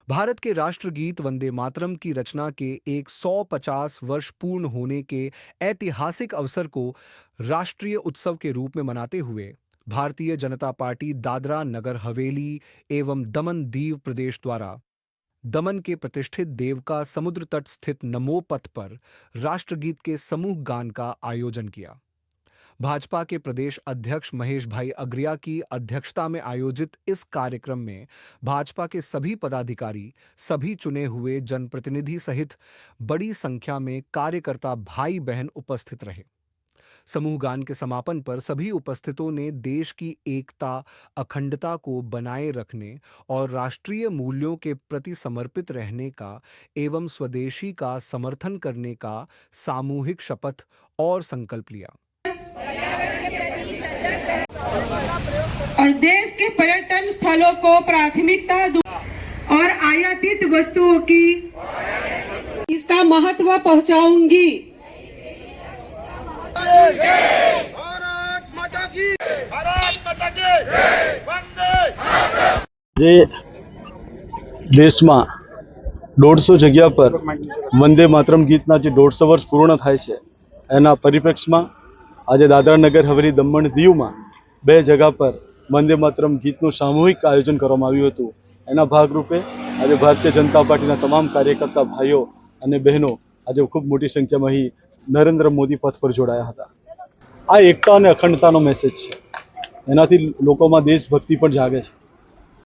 भारत के राष्ट्रगीत वंदे मातरम की रचना के 150 वर्ष पूर्ण होने के ऐतिहासिक अवसर को राष्ट्रीय उत्सव के रूप में मनाते हुए भारतीय जनता पार्टी दादरा नगर हवेली एवं दमन दीव प्रदेश द्वारा दमन के प्रतिष्ठित देवका समुद्र तट स्थित नमो पथ पर राष्ट्रगीत के समूह गान का आयोजन किया। भाजपा के प्रदेश अध्यक्ष महेश भाई अग्रिया की अध्यक्षता में आयोजित इस कार्यक्रम में भाजपा के सभी पदाधिकारी, सभी चुने हुए जनप्रतिनिधि सहित बड़ी संख्या में कार्यकर्ता भाई बहन उपस्थित रहे। समूह गान के समापन पर सभी उपस्थितों ने देश की एकता, अखंडता को बनाए रखने और राष्ट्रीय मूल्यों के प्रति समर्पित रहने का एवं स्वदेशी का समर्थन करने का सामूहिक शपथ और संकल्प लिया। और देश के पर्यटन स्थलों को प्राथमिकता और आयातित वस्तुओं की इसका महत्व पहुंचाऊंगी। जे देश में 150 जगह पर वंदे मातरम गीतना जे 150 वर्ष पूर्ण थाय छे एना परिप्रेक्ष्य में आज दादरा नगर हवेली दमण दीव में 2 जगह पर वंदे मातरम गीतनु सामूहिक आयोजन करवामां आव्युं हतुं। एना भागरूपे आज भारतीय जनता पार्टी तमाम कार्यकर्ता भाईओ अने बहनों आज खूब मोटी संख्या में अहीं नरेन्द्र मोदी पथ पर जोड़ाया हता। आ एकता अने अखंडतानो मेसेज छे, एनाथी लोकोमां देशभक्ति पण जागे छे।